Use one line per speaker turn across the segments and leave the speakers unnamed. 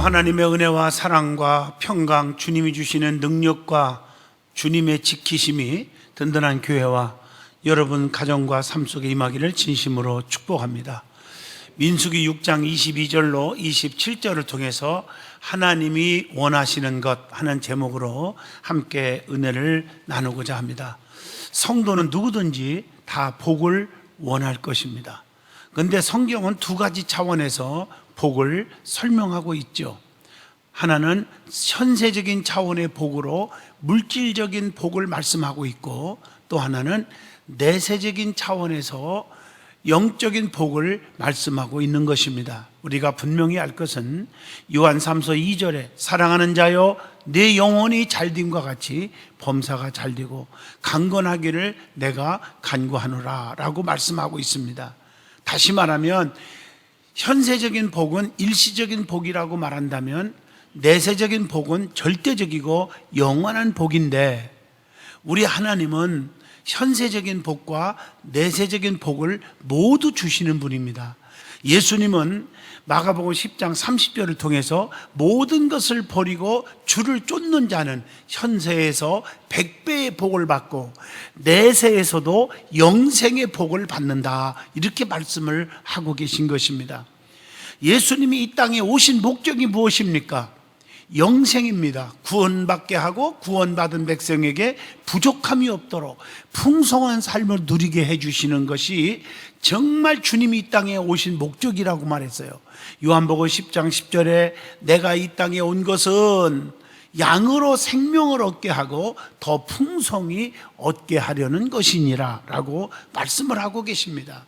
하나님의 은혜와 사랑과 평강, 주님이 주시는 능력과 주님의 지키심이 든든한 교회와 여러분 가정과 삶 속에 임하기를 진심으로 축복합니다. 민수기 6장 22절로 27절을 통해서 하나님이 원하시는 것 하는 제목으로 함께 은혜를 나누고자 합니다. 성도는 누구든지 다 복을 원할 것입니다. 그런데 성경은 두 가지 차원에서 복을 설명하고 있죠. 하나는 현세적인 차원의 복으로 물질적인 복을 말씀하고 있고, 또 하나는 내세적인 차원에서 영적인 복을 말씀하고 있는 것입니다. 우리가 분명히 알 것은 요한 3서 2절에 사랑하는 자여 내 영혼이 잘됨과 같이 범사가 잘되고 강건하기를 내가 간구하노라 라고 말씀하고 있습니다. 다시 말하면 현세적인 복은 일시적인 복이라고 말한다면 내세적인 복은 절대적이고 영원한 복인데, 우리 하나님은 현세적인 복과 내세적인 복을 모두 주시는 분입니다. 예수님은 마가복음 10장 30절을 통해서 모든 것을 버리고 주를 쫓는 자는 현세에서 100배의 복을 받고 내세에서도 영생의 복을 받는다, 이렇게 말씀을 하고 계신 것입니다. 예수님이 이 땅에 오신 목적이 무엇입니까? 영생입니다. 구원받게 하고 구원받은 백성에게 부족함이 없도록 풍성한 삶을 누리게 해주시는 것이 정말 주님이 이 땅에 오신 목적이라고 말했어요. 요한복음 10장 10절에 내가 이 땅에 온 것은 양으로 생명을 얻게 하고 더 풍성히 얻게 하려는 것이니라 라고 말씀을 하고 계십니다.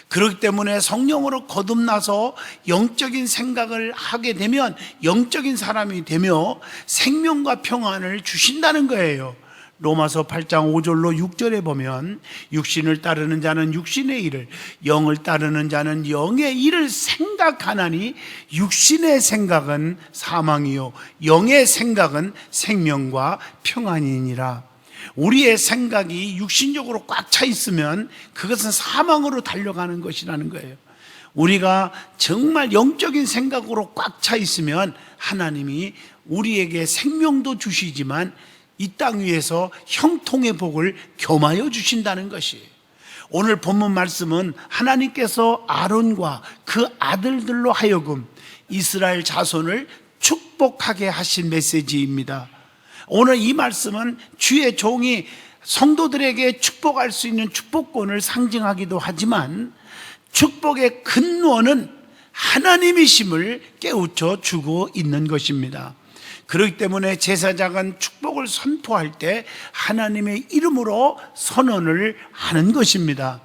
그렇기 때문에 성령으로 거듭나서 영적인 생각을 하게 되면 영적인 사람이 되며 생명과 평안을 주신다는 거예요. 로마서 8장 5절로 6절에 보면 육신을 따르는 자는 육신의 일을, 영을 따르는 자는 영의 일을 생각하나니 육신의 생각은 사망이요 영의 생각은 생명과 평안이니라. 우리의 생각이 육신적으로 꽉 차 있으면 그것은 사망으로 달려가는 것이라는 거예요. 우리가 정말 영적인 생각으로 꽉 차 있으면 하나님이 우리에게 생명도 주시지만 이 땅 위에서 형통의 복을 겸하여 주신다는 것이에요. 오늘 본문 말씀은 하나님께서 아론과 그 아들들로 하여금 이스라엘 자손을 축복하게 하신 메시지입니다. 오늘 이 말씀은 주의 종이 성도들에게 축복할 수 있는 축복권을 상징하기도 하지만 축복의 근원은 하나님이심을 깨우쳐 주고 있는 것입니다. 그렇기 때문에 제사장은 축복을 선포할 때 하나님의 이름으로 선언을 하는 것입니다.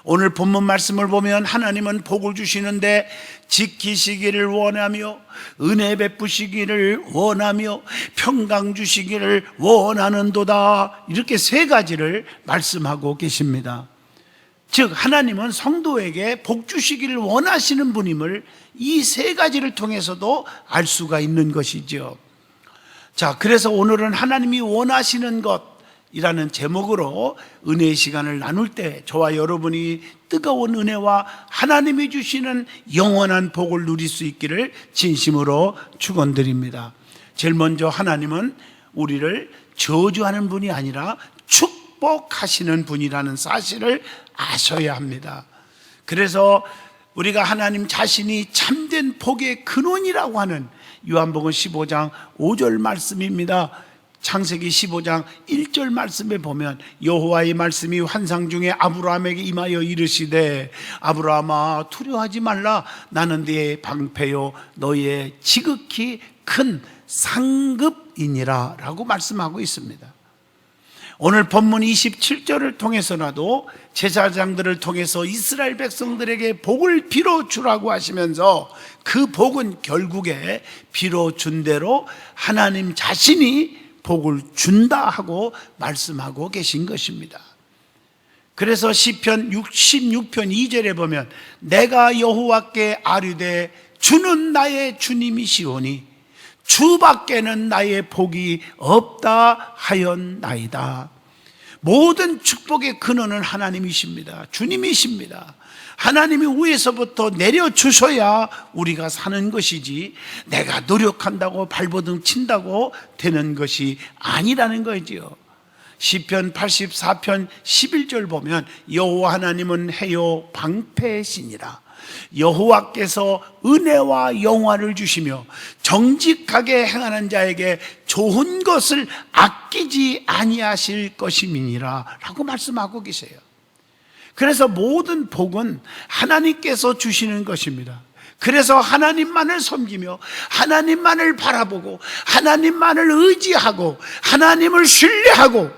오늘 본문 말씀을 보면 하나님은 복을 주시는데 지키시기를 원하며 은혜 베푸시기를 원하며 평강 주시기를 원하는도다, 이렇게 세 가지를 말씀하고 계십니다. 즉 하나님은 성도에게 복 주시기를 원하시는 분임을 이 세 가지를 통해서도 알 수가 있는 것이죠. 자, 그래서 오늘은 하나님이 원하시는 것이라는 제목으로 은혜의 시간을 나눌 때 저와 여러분이 뜨거운 은혜와 하나님이 주시는 영원한 복을 누릴 수 있기를 진심으로 축원드립니다. 제일 먼저 하나님은 우리를 저주하는 분이 아니라 축복하시는 분이라는 사실을 아셔야 합니다. 그래서 우리가 하나님 자신이 참된 복의 근원이라고 하는 요한복음 15장 5절 말씀입니다. 창세기 15장 1절 말씀에 보면 여호와의 말씀이 환상 중에 아브라함에게 임하여 이르시되 아브라함아 두려워하지 말라, 나는 네 방패요 너의 지극히 큰 상급이니라 라고 말씀하고 있습니다. 오늘 본문 27절을 통해서라도 제사장들을 통해서 이스라엘 백성들에게 복을 빌어주라고 하시면서 그 복은 결국에 빌어준 대로 하나님 자신이 복을 준다 하고 말씀하고 계신 것입니다. 그래서 시편 66편 2절에 보면 내가 여호와께 아뢰되 주는 나의 주님이시오니 주밖에는 나의 복이 없다 하였나이다. 모든 축복의 근원은 하나님이십니다. 주님이십니다. 하나님이 위에서부터 내려주셔야 우리가 사는 것이지 내가 노력한다고 발버둥 친다고 되는 것이 아니라는 거지요. 시편 84편 11절 보면 여호와 하나님은 해요 방패시니라. 여호와께서 은혜와 영화를 주시며 정직하게 행하는 자에게 좋은 것을 아끼지 아니하실 것임이니라 라고 말씀하고 계세요. 그래서 모든 복은 하나님께서 주시는 것입니다. 그래서 하나님만을 섬기며 하나님만을 바라보고 하나님만을 의지하고 하나님을 신뢰하고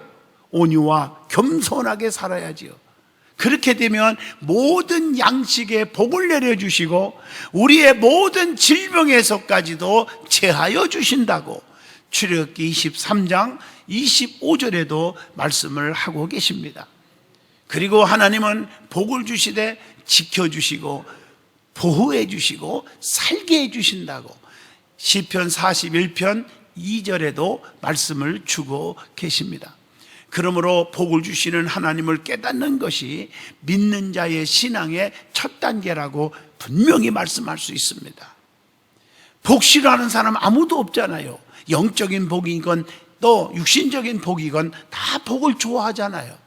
온유와 겸손하게 살아야지요. 그렇게 되면 모든 양식에 복을 내려주시고 우리의 모든 질병에서까지도 제하여 주신다고 출애굽기 23장 25절에도 말씀을 하고 계십니다. 그리고 하나님은 복을 주시되 지켜주시고 보호해 주시고 살게 해 주신다고 시편 41편 2절에도 말씀을 주고 계십니다. 그러므로 복을 주시는 하나님을 깨닫는 것이 믿는 자의 신앙의 첫 단계라고 분명히 말씀할 수 있습니다. 복 싫어하는 사람 아무도 없잖아요. 영적인 복이건 또 육신적인 복이건 다 복을 좋아하잖아요.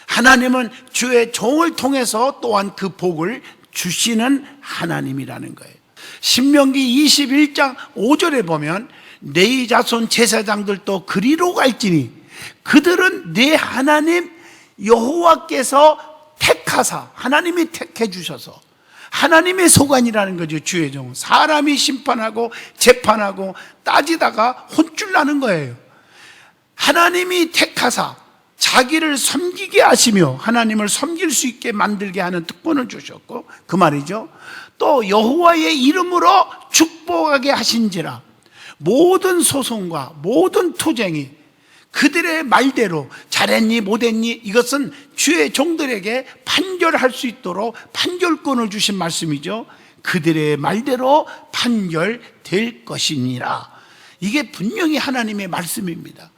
하나님은 주의 종을 통해서 또한 그 복을 주시는 하나님이라는 거예요. 신명기 21장 5절에 보면 네 자손 제사장들도 그리로 갈지니 그들은 네 하나님 여호와께서 택하사, 하나님이 택해 주셔서 하나님의 소관이라는 거죠. 주의 종, 사람이 심판하고 재판하고 따지다가 혼쭐 나는 거예요. 하나님이 택하사 자기를 섬기게 하시며 하나님을 섬길 수 있게 만들게 하는 특권을 주셨고, 그 말이죠. 또 여호와의 이름으로 축복하게 하신지라 모든 소송과 모든 투쟁이 그들의 말대로 잘했니 못했니 이것은 주의 종들에게 판결할 수 있도록 판결권을 주신 말씀이죠. 그들의 말대로 판결될 것이니라. 이게 분명히 하나님의 말씀입니다.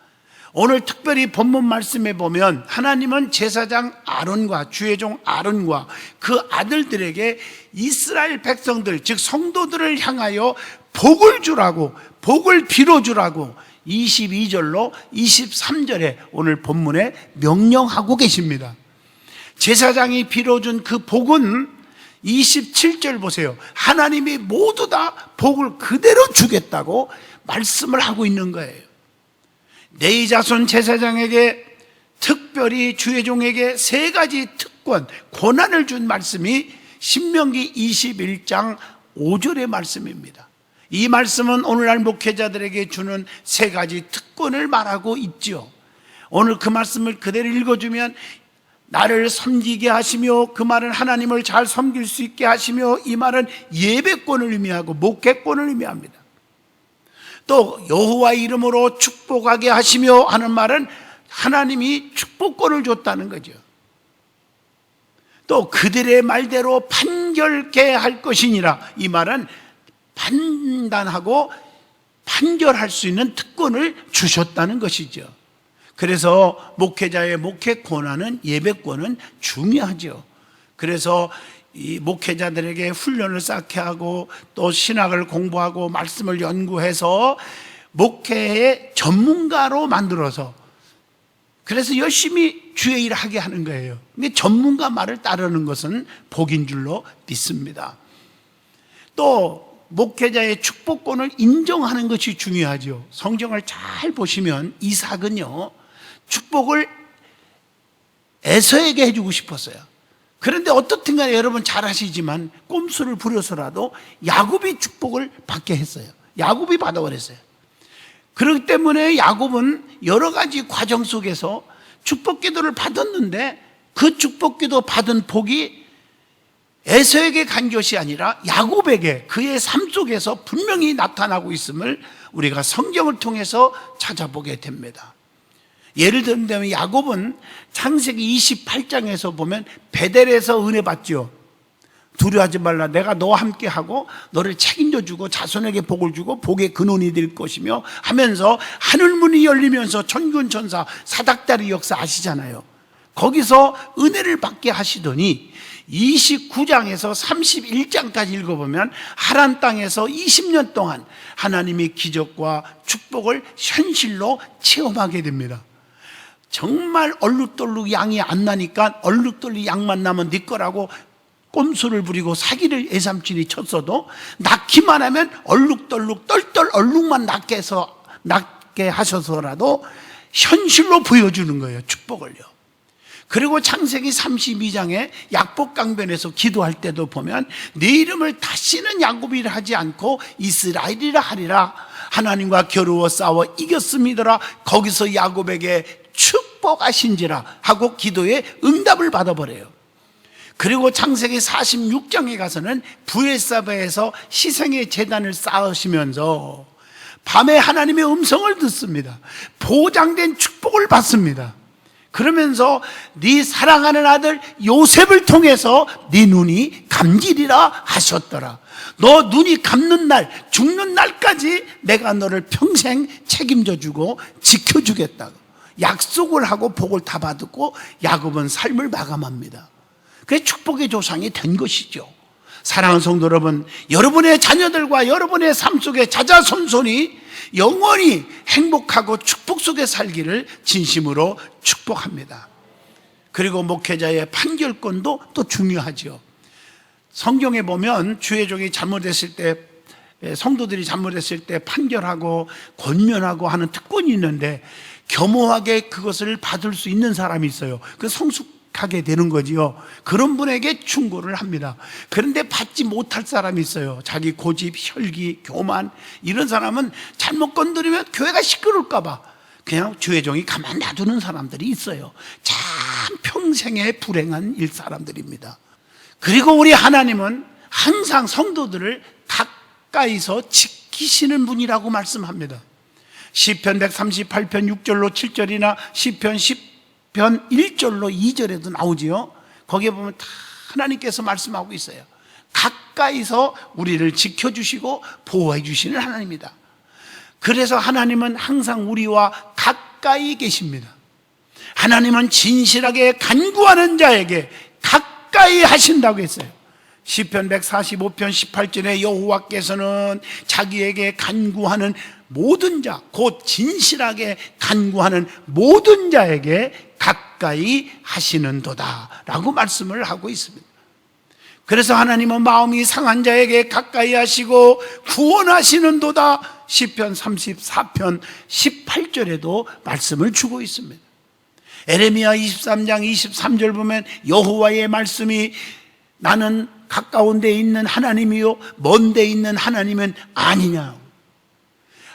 오늘 특별히 본문 말씀에 보면 하나님은 제사장 아론과 주의 종 아론과 그 아들들에게 이스라엘 백성들 즉 성도들을 향하여 복을 주라고, 복을 빌어주라고 22절로 23절에 오늘 본문에 명령하고 계십니다. 제사장이 빌어준 그 복은 27절 보세요. 하나님이 모두 다 복을 그대로 주겠다고 말씀을 하고 있는 거예요. 네 자손 제사장에게 특별히 주의 종에게 세 가지 특권, 권한을 준 말씀이 신명기 21장 5절의 말씀입니다. 이 말씀은 오늘날 목회자들에게 주는 세 가지 특권을 말하고 있죠. 오늘 그 말씀을 그대로 읽어주면 나를 섬기게 하시며, 그 말은 하나님을 잘 섬길 수 있게 하시며, 이 말은 예배권을 의미하고 목회권을 의미합니다. 또 여호와의 이름으로 축복하게 하시며 하는 말은 하나님이 축복권을 줬다는 거죠. 또 그들의 말대로 판결케 할 것이니라, 이 말은 판단하고 판결할 수 있는 특권을 주셨다는 것이죠. 그래서 목회자의 목회 권한은, 예배권은 중요하죠. 그래서 이 목회자들에게 훈련을 쌓게 하고 또 신학을 공부하고 말씀을 연구해서 목회의 전문가로 만들어서, 그래서 열심히 주의 일을 하게 하는 거예요. 근데 전문가 말을 따르는 것은 복인 줄로 믿습니다. 또 목회자의 축복권을 인정하는 것이 중요하죠. 성경을 잘 보시면 이삭은요, 축복을 에서에게 해주고 싶었어요. 그런데 어떻든 간에 여러분 잘 아시지만 꼼수를 부려서라도 야곱이 축복을 받게 했어요. 야곱이 받아버렸어요. 그렇기 때문에 야곱은 여러 가지 과정 속에서 축복 기도를 받았는데 그 축복 기도 받은 복이 에서에게 간 것이 아니라 야곱에게 그의 삶 속에서 분명히 나타나고 있음을 우리가 성경을 통해서 찾아보게 됩니다. 예를 들면 야곱은 창세기 28장에서 보면 베델에서 은혜 받죠. 두려워하지 말라. 내가 너와 함께하고 너를 책임져 주고 자손에게 복을 주고 복의 근원이 될 것이며 하면서 하늘문이 열리면서 천군 천사 사닥다리 역사 아시잖아요. 거기서 은혜를 받게 하시더니 29장에서 31장까지 읽어보면 하란 땅에서 20년 동안 하나님의 기적과 축복을 현실로 체험하게 됩니다. 정말 얼룩덜룩 양이 안 나니까 얼룩덜룩 양만 나면 네 거라고 꼼수를 부리고 사기를 애삼촌이 쳤어도 낳기만 하면 얼룩덜룩 떨떨 얼룩만 낳게 하셔서라도 현실로 보여주는 거예요, 축복을요. 그리고 창세기 32장에 약복강변에서 기도할 때도 보면 내 이름을 다시는 야곱이라 하지 않고 이스라엘이라 하리라. 하나님과 겨루어 싸워 이겼음이더라. 거기서 야곱에게 축복하신지라 하고 기도에 응답을 받아버려요. 그리고 창세기 46장에 가서는 브엘사바에서 희생의 제단을 쌓으시면서 밤에 하나님의 음성을 듣습니다. 보장된 축복을 받습니다. 그러면서 네 사랑하는 아들 요셉을 통해서 네 눈이 감기리라 하셨더라. 너 눈이 감는 날, 죽는 날까지 내가 너를 평생 책임져 주고 지켜주겠다고 약속을 하고 복을 다 받고 야곱은 삶을 마감합니다. 그게 축복의 조상이 된 것이죠. 사랑하는 성도 여러분, 여러분의 자녀들과 여러분의 삶 속에 자자손손이 영원히 행복하고 축복 속에 살기를 진심으로 축복합니다. 그리고 목회자의 판결권도 또 중요하죠. 성경에 보면 주의 종이 잘못했을 때, 성도들이 잘못했을 때 판결하고 권면하고 하는 특권이 있는데 겸허하게 그것을 받을 수 있는 사람이 있어요. 그 성숙하게 되는 거지요. 그런 분에게 충고를 합니다. 그런데 받지 못할 사람이 있어요. 자기 고집, 혈기, 교만, 이런 사람은 잘못 건드리면 교회가 시끄러울까 봐 그냥 주의 종이 가만 놔두는 사람들이 있어요. 참 평생에 불행한 사람들입니다. 그리고 우리 하나님은 항상 성도들을 가까이서 지키시는 분이라고 말씀합니다. 시편 138편 6절로 7절이나 시편 10편 1절로 2절에도 나오지요. 거기에 보면 다 하나님께서 말씀하고 있어요. 가까이서 우리를 지켜주시고 보호해 주시는 하나님입니다. 그래서 하나님은 항상 우리와 가까이 계십니다. 하나님은 진실하게 간구하는 자에게 가까이 하신다고 했어요. 시편 145편 18절에 여호와께서는 자기에게 간구하는 모든 자, 곧 진실하게 간구하는 모든 자에게 가까이 하시는도다 라고 말씀을 하고 있습니다. 그래서 하나님은 마음이 상한 자에게 가까이 하시고 구원하시는도다. 시편 34편 18절에도 말씀을 주고 있습니다. 에레미야 23장 23절 보면 여호와의 말씀이 나는 가까운 데 있는 하나님이요 먼 데 있는 하나님은 아니냐.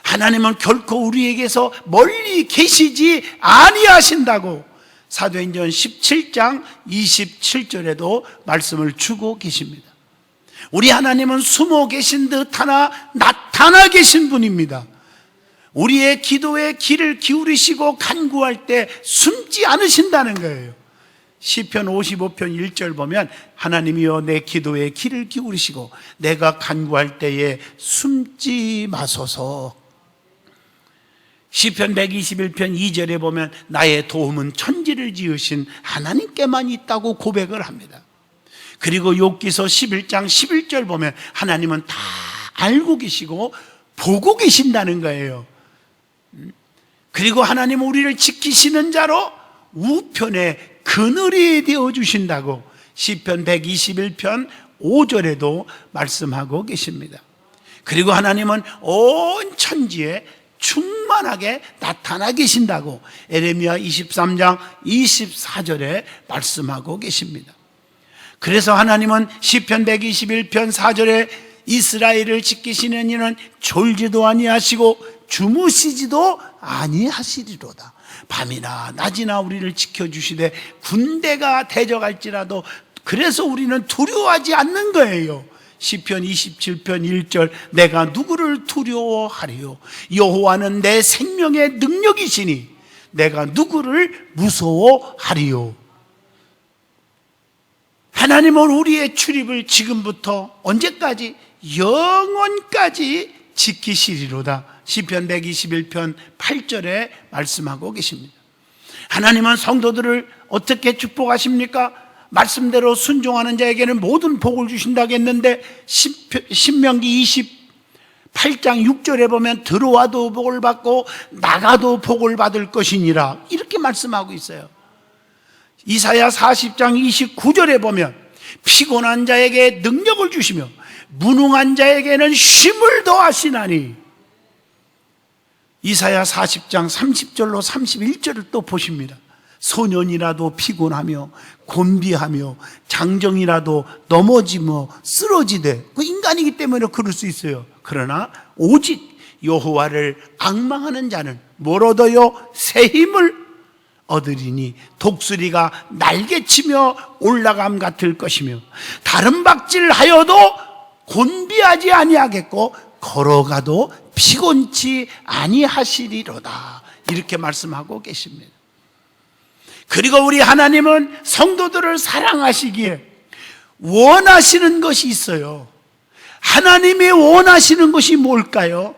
하나님은 결코 우리에게서 멀리 계시지 아니하신다고 사도행전 17장 27절에도 말씀을 주고 계십니다. 우리 하나님은 숨어 계신 듯 하나 나타나 계신 분입니다. 우리의 기도에 귀를 기울이시고 간구할 때 숨지 않으신다는 거예요. 시편 55편 1절 보면 하나님이여 내 기도에 귀를 기울이시고 내가 간구할 때에 숨지 마소서. 시편 121편 2절에 보면 나의 도움은 천지를 지으신 하나님께만 있다고 고백을 합니다. 그리고 욥기서 11장 11절 보면 하나님은 다 알고 계시고 보고 계신다는 거예요. 그리고 하나님은 우리를 지키시는 자로 우편에 그늘이 되어주신다고 시편 121편 5절에도 말씀하고 계십니다. 그리고 하나님은 온 천지에 충만하게 나타나 계신다고 에레미야 23장 24절에 말씀하고 계십니다. 그래서 하나님은 시편 121편 4절에 이스라엘을 지키시는 이는 졸지도 아니하시고 주무시지도 아니하시리로다. 밤이나 낮이나 우리를 지켜주시되 군대가 대적할지라도 그래서 우리는 두려워하지 않는 거예요. 시편 27편 1절 내가 누구를 두려워하리요 여호와는 내 생명의 능력이시니 내가 누구를 무서워하리요. 하나님은 우리의 출입을 지금부터 언제까지? 영원까지 지키시리로다. 시편 121편 8절에 말씀하고 계십니다. 하나님은 성도들을 어떻게 축복하십니까? 말씀대로 순종하는 자에게는 모든 복을 주신다고 했는데 신명기 28장 6절에 보면 들어와도 복을 받고 나가도 복을 받을 것이니라, 이렇게 말씀하고 있어요. 이사야 40장 29절에 보면 피곤한 자에게 능력을 주시며 무능한 자에게는 쉼을 더하시나니, 이사야 40장 30절로 31절을 또 보십니다. 소년이라도 피곤하며 곤비하며 장정이라도 넘어지며 쓰러지되, 그 인간이기 때문에 그럴 수 있어요. 그러나 오직 여호와를 앙망하는 자는 뭘 얻어요? 새 힘을 얻으리니 독수리가 날개치며 올라감 같을 것이며 다른 박질하여도 곤비하지 아니하겠고 걸어가도 피곤치 아니하시리로다, 이렇게 말씀하고 계십니다. 그리고 우리 하나님은 성도들을 사랑하시기에 원하시는 것이 있어요. 하나님이 원하시는 것이 뭘까요?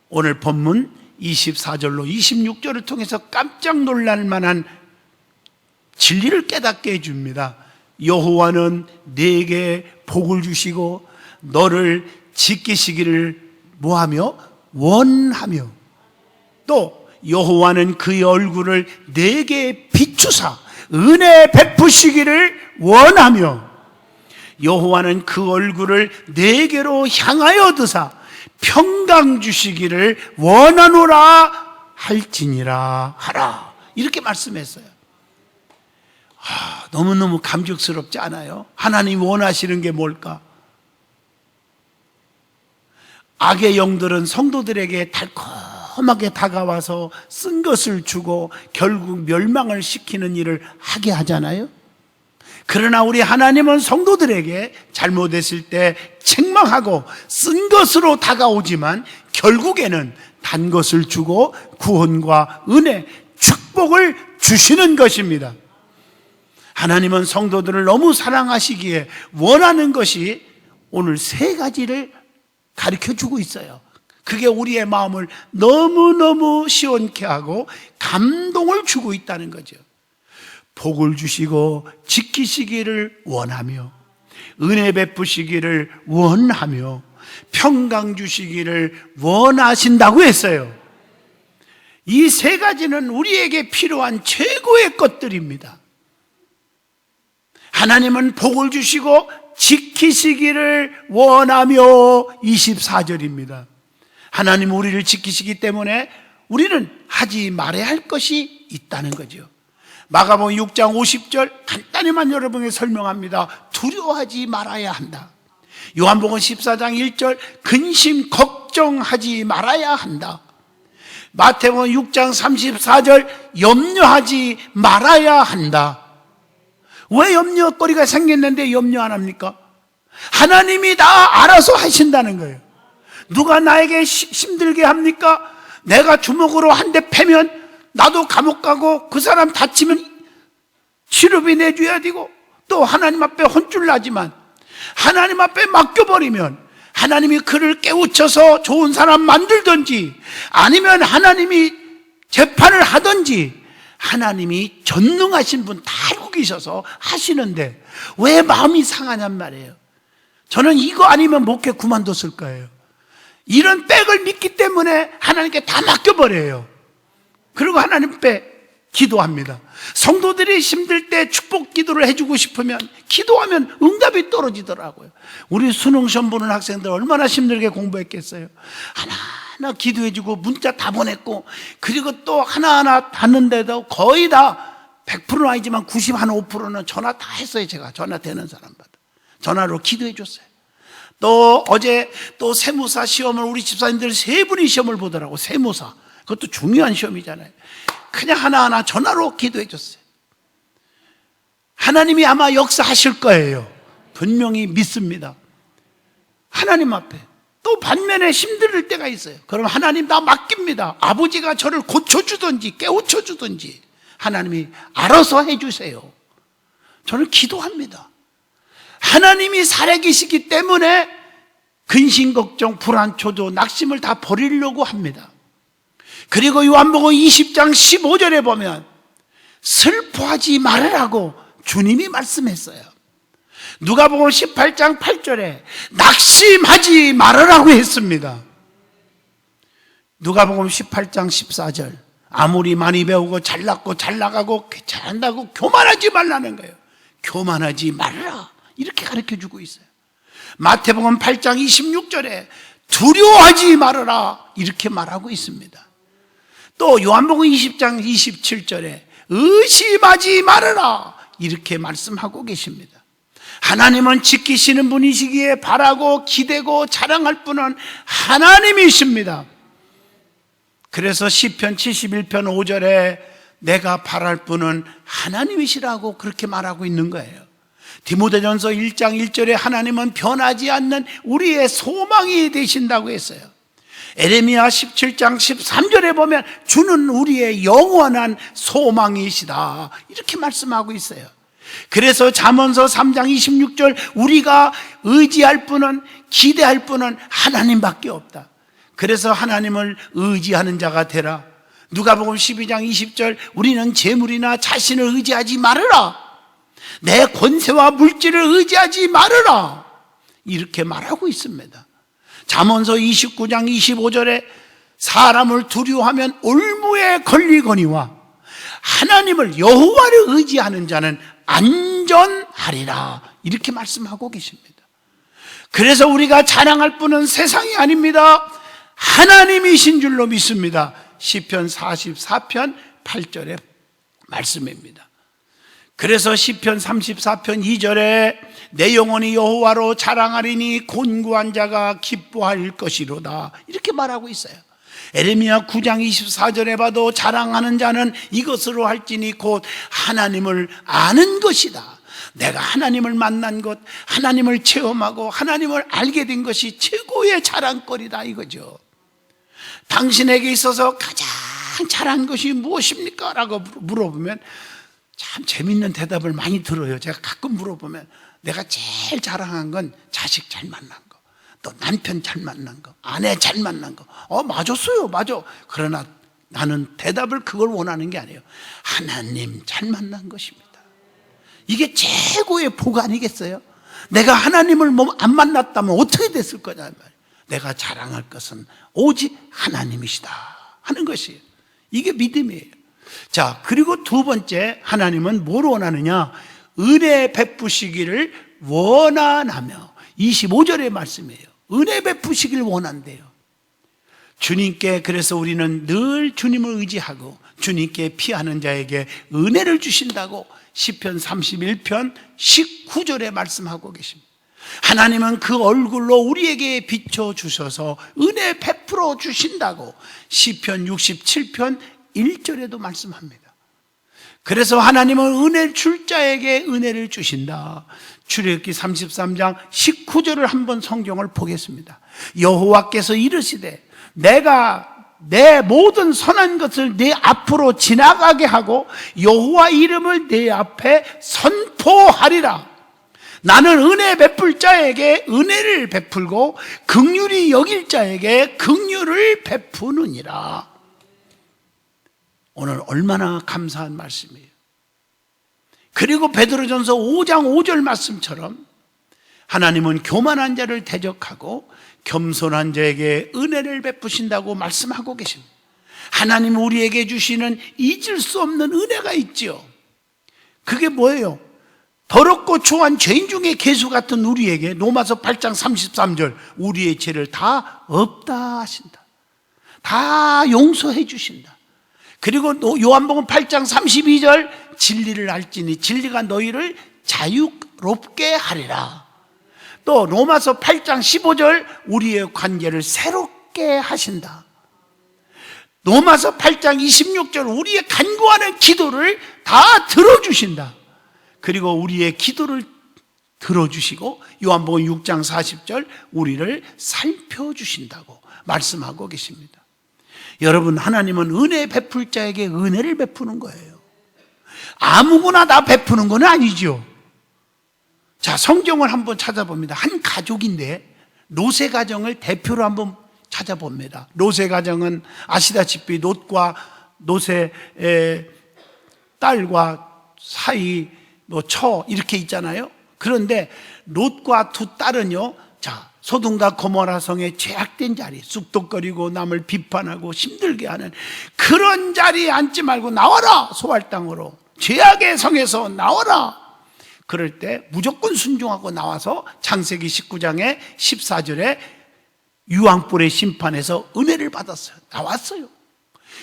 오늘 본문 24절로 26절을 통해서 깜짝 놀랄 만한 진리를 깨닫게 해줍니다. 여호와는 네게 복을 주시고 너를 지키시기를 뭐하며? 원하며, 또 여호와는 그의 얼굴을 네게 비추사 은혜 베푸시기를 원하며, 여호와는 그 얼굴을 네게로 향하여 드사 평강 주시기를 원하노라 할지니라 하라, 이렇게 말씀했어요. 너무너무 감격스럽지 않아요? 하나님 원하시는 게 뭘까? 악의 영들은 성도들에게 달콤하게 다가와서 쓴 것을 주고 결국 멸망을 시키는 일을 하게 하잖아요. 그러나 우리 하나님은 성도들에게 잘못했을 때 책망하고 쓴 것으로 다가오지만 결국에는 단 것을 주고 구원과 은혜, 축복을 주시는 것입니다. 하나님은 성도들을 너무 사랑하시기에 원하는 것이 오늘 세 가지를 가르쳐주고 있어요. 그게 우리의 마음을 너무너무 시원케 하고 감동을 주고 있다는 거죠. 복을 주시고 지키시기를 원하며 은혜 베푸시기를 원하며 평강 주시기를 원하신다고 했어요. 이 세 가지는 우리에게 필요한 최고의 것들입니다. 하나님은 복을 주시고 지키시기를 원하며 24절입니다. 하나님 우리를 지키시기 때문에 우리는 하지 말아야 할 것이 있다는 거죠. 마가복음 6장 50절 간단히만 여러분에게 설명합니다. 두려워하지 말아야 한다. 요한복음 14장 1절 근심 걱정하지 말아야 한다. 마태복음 6장 34절 염려하지 말아야 한다. 왜 염려거리가 생겼는데 염려 안 합니까? 하나님이 다 알아서 하신다는 거예요. 누가 나에게 힘들게 합니까? 내가 주먹으로 한 대 패면 나도 감옥 가고 그 사람 다치면 치료비 내줘야 되고 또 하나님 앞에 혼쭐 나지만 하나님 앞에 맡겨버리면 하나님이 그를 깨우쳐서 좋은 사람 만들든지 아니면 하나님이 재판을 하든지 하나님이 전능하신 분 다 알고 계셔서 하시는데 왜 마음이 상하냔 말이에요. 저는 이거 아니면 목회 그만뒀을 거예요. 이런 백을 믿기 때문에 하나님께 다 맡겨버려요. 그리고 하나님 앞에 기도합니다. 성도들이 힘들 때 축복 기도를 해주고 싶으면 기도하면 응답이 떨어지더라고요. 우리 수능시험 보는 학생들 얼마나 힘들게 공부했겠어요. 하나하나 기도해주고 문자 다 보냈고 그리고 또 하나하나 받는데도 거의 다 100%는 아니지만 95%는 전화 다 했어요. 제가 전화 되는 사람마다 전화로 기도해 줬어요. 또 어제 또 세무사 시험을 우리 집사님들 3분이 시험을 보더라고. 세무사 그것도 중요한 시험이잖아요. 그냥 하나하나 전화로 기도해 줬어요. 하나님이 아마 역사하실 거예요. 분명히 믿습니다. 하나님 앞에. 또 반면에 힘들 때가 있어요. 그럼 하나님 나 맡깁니다. 아버지가 저를 고쳐주든지 깨우쳐주든지 하나님이 알아서 해주세요. 저는 기도합니다. 하나님이 살아계시기 때문에 근심, 걱정, 불안, 초조, 낙심을 다 버리려고 합니다. 그리고 요한복음 20장 15절에 보면 슬퍼하지 말으라고 주님이 말씀했어요. 누가복음 18장 8절에 낙심하지 말으라고 했습니다. 누가복음 18장 14절 아무리 많이 배우고 잘났고 잘나가고 잘한다고 교만하지 말라는 거예요. 교만하지 말라 이렇게 가르쳐주고 있어요. 마태복음 8장 26절에 두려워하지 말아라 이렇게 말하고 있습니다. 또 요한복음 20장 27절에 의심하지 말아라 이렇게 말씀하고 계십니다. 하나님은 지키시는 분이시기에 바라고 기대고 자랑할 분은 하나님이십니다. 그래서 시편 71편 5절에 내가 바랄 분은 하나님이시라고 그렇게 말하고 있는 거예요. 디모데전서 1장 1절에 하나님은 변하지 않는 우리의 소망이 되신다고 했어요. 에레미야 17장 13절에 보면 주는 우리의 영원한 소망이시다 이렇게 말씀하고 있어요. 그래서 잠언서 3장 26절 우리가 의지할 분은 기대할 분은 하나님밖에 없다. 그래서 하나님을 의지하는 자가 되라. 누가복음 12장 20절 우리는 재물이나 자신을 의지하지 말으라. 내 권세와 물질을 의지하지 말으라 이렇게 말하고 있습니다. 잠언서 29장 25절에 사람을 두려워하면 올무에 걸리거니와 하나님을 여호와를 의지하는 자는 안전하리라 이렇게 말씀하고 계십니다. 그래서 우리가 자랑할 분은 세상이 아닙니다. 하나님이신 줄로 믿습니다. 시편 44편 8절의 말씀입니다. 그래서 시편 34편 2절에 내 영혼이 여호와로 자랑하리니 곤고한 자가 기뻐할 것이로다 이렇게 말하고 있어요. 에레미야 9장 24절에 봐도 자랑하는 자는 이것으로 할지니 곧 하나님을 아는 것이다. 내가 하나님을 만난 것, 하나님을 체험하고 하나님을 알게 된 것이 최고의 자랑거리다 이거죠. 당신에게 있어서 가장 잘한 것이 무엇입니까? 라고 물어보면 참 재밌는 대답을 많이 들어요. 제가 가끔 물어보면 내가 제일 자랑한 건 자식 잘 만난 거, 또 남편 잘 만난 거, 아내 잘 만난 거. 맞았어요, 맞아. 그러나 나는 대답을 그걸 원하는 게 아니에요. 하나님 잘 만난 것입니다. 이게 최고의 복 아니겠어요? 내가 하나님을 안 만났다면 어떻게 됐을 거냐 말이에요. 내가 자랑할 것은 오직 하나님이시다 하는 것이에요. 이게 믿음이에요. 자, 그리고 두 번째, 하나님은 뭘 원하느냐? 은혜 베푸시기를 원하나며 25절의 말씀이에요. 은혜 베푸시기를 원한대요. 주님께, 그래서 우리는 늘 주님을 의지하고 주님께 피하는 자에게 은혜를 주신다고 시편 31편 19절에 말씀하고 계십니다. 하나님은 그 얼굴로 우리에게 비춰주셔서 은혜 베풀어 주신다고 시편 67편 1절에도 말씀합니다. 그래서 하나님은 은혜 줄 자에게 은혜를 주신다. 출애굽기 33장 19절을 한번 성경을 보겠습니다. 여호와께서 이르시되 내가 내 모든 선한 것을 네 앞으로 지나가게 하고 여호와 이름을 네 앞에 선포하리라. 나는 은혜 베풀 자에게 은혜를 베풀고 긍휼히 여길 자에게 긍휼을 베푸느니라. 오늘 얼마나 감사한 말씀이에요. 그리고 베드로전서 5장 5절 말씀처럼 하나님은 교만한 자를 대적하고 겸손한 자에게 은혜를 베푸신다고 말씀하고 계십니다. 하나님 우리에게 주시는 잊을 수 없는 은혜가 있죠. 그게 뭐예요? 더럽고 초한 죄인 중에 개수 같은 우리에게 로마서 8장 33절 우리의 죄를 다 없다 하신다. 다 용서해 주신다. 그리고 요한복음 8장 32절 진리를 알지니 진리가 너희를 자유롭게 하리라. 또 로마서 8장 15절 우리의 관계를 새롭게 하신다. 로마서 8장 26절 우리의 간구하는 기도를 다 들어주신다. 그리고 우리의 기도를 들어주시고 요한복음 6장 40절 우리를 살펴주신다고 말씀하고 계십니다. 여러분, 하나님은 은혜 베풀 자에게 은혜를 베푸는 거예요. 아무거나 다 베푸는 건 아니죠. 자, 성경을 한번 찾아봅니다. 한 가족인데 롯의 가정을 대표로 한번 찾아봅니다. 롯의 가정은 아시다시피 롯과 롯의 딸과 사이 처 이렇게 있잖아요. 그런데 롯과 두 딸은요, 자, 소돔과 고모라 성의 죄악된 자리, 쑥덕거리고 남을 비판하고 힘들게 하는 그런 자리에 앉지 말고 나와라, 소알 땅으로, 죄악의 성에서 나와라. 그럴 때 무조건 순종하고 나와서 창세기 19장의 14절에 유황불의 심판에서 은혜를 받았어요. 나왔어요.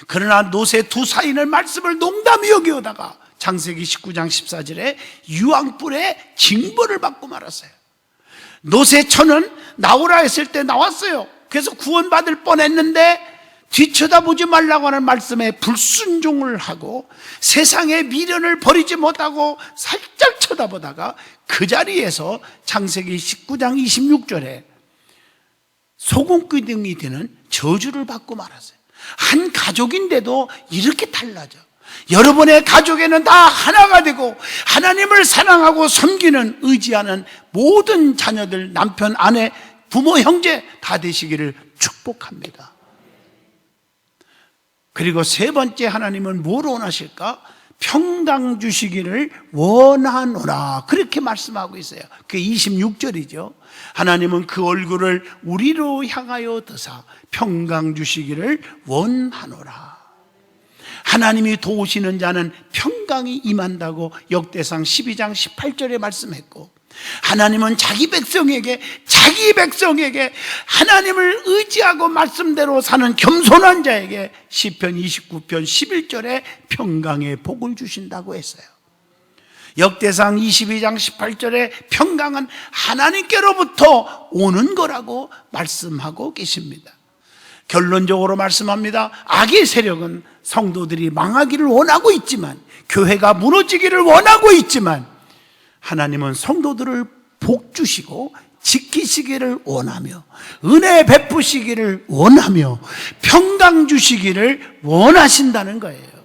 그러나 롯의 두 사인을 말씀을 농담히 여기다가 창세기 19장 14절에 유황불의 징벌을 받고 말았어요. 롯의 처는 나오라 했을 때 나왔어요. 그래서 구원받을 뻔했는데 뒤쳐다보지 말라고 하는 말씀에 불순종을 하고 세상의 미련을 버리지 못하고 살짝 쳐다보다가 그 자리에서 창세기 19장 26절에 소금기둥이 되는 저주를 받고 말았어요. 한 가족인데도 이렇게 달라져. 여러분의 가족에는 다 하나가 되고 하나님을 사랑하고 섬기는, 의지하는 모든 자녀들, 남편, 아내, 부모, 형제 다 되시기를 축복합니다. 그리고 세 번째, 하나님은 뭘 원하실까? 평강 주시기를 원하노라, 그렇게 말씀하고 있어요. 그게 26절이죠. 하나님은 그 얼굴을 우리로 향하여 드사 평강 주시기를 원하노라. 하나님이 도우시는 자는 평강이 임한다고 역대상 12장 18절에 말씀했고, 하나님은 자기 백성에게 하나님을 의지하고 말씀대로 사는 겸손한 자에게 시편 29편 11절에 평강의 복을 주신다고 했어요. 역대상 22장 18절에 평강은 하나님께로부터 오는 거라고 말씀하고 계십니다. 결론적으로 말씀합니다. 악의 세력은 성도들이 망하기를 원하고 있지만, 교회가 무너지기를 원하고 있지만, 하나님은 성도들을 복 주시고 지키시기를 원하며 은혜 베푸시기를 원하며 평강 주시기를 원하신다는 거예요.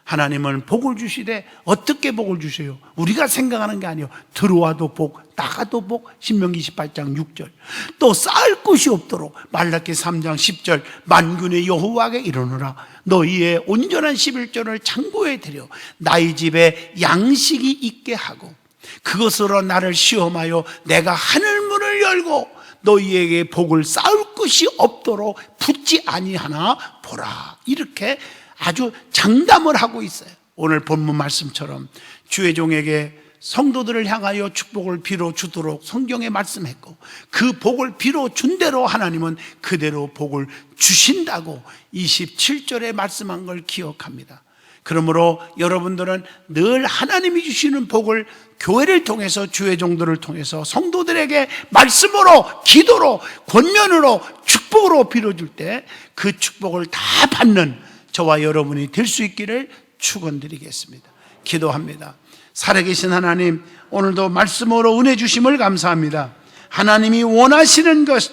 하나님은 복을 주시되 어떻게 복을 주세요? 우리가 생각하는 게 아니에요. 들어와도 복, 나가도 복. 신명기 28장 6절. 또 쌓을 곳이 없도록 말라기 3장 10절 만군의 여호와에게 이르노라. 너희의 온전한 11조를 창고에 들여 나의 집에 양식이 있게 하고 그것으로 나를 시험하여 내가 하늘문을 열고 너희에게 복을 쌓을 것이 없도록 붙지 아니하나 보라. 이렇게 아주 장담을 하고 있어요. 오늘 본문 말씀처럼 주의 종에게 성도들을 향하여 축복을 빌어 주도록 성경에 말씀했고, 그 복을 빌어 준 대로 하나님은 그대로 복을 주신다고 27절에 말씀한 걸 기억합니다. 그러므로 여러분들은 늘 하나님이 주시는 복을 교회를 통해서, 주의 종들을 통해서 성도들에게 말씀으로, 기도로, 권면으로, 축복으로 빌어줄 때 그 축복을 다 받는 저와 여러분이 될 수 있기를 축원드리겠습니다. 기도합니다. 살아계신 하나님, 오늘도 말씀으로 은혜 주심을 감사합니다. 하나님이 원하시는 것,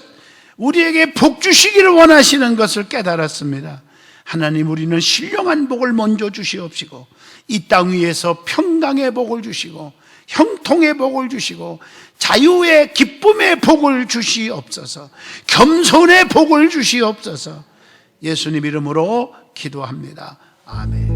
우리에게 복 주시기를 원하시는 것을 깨달았습니다. 하나님, 우리는 신령한 복을 먼저 주시옵시고 이 땅 위에서 평강의 복을 주시고 형통의 복을 주시고 자유의 기쁨의 복을 주시옵소서. 겸손의 복을 주시옵소서. 예수님 이름으로 기도합니다. 아멘.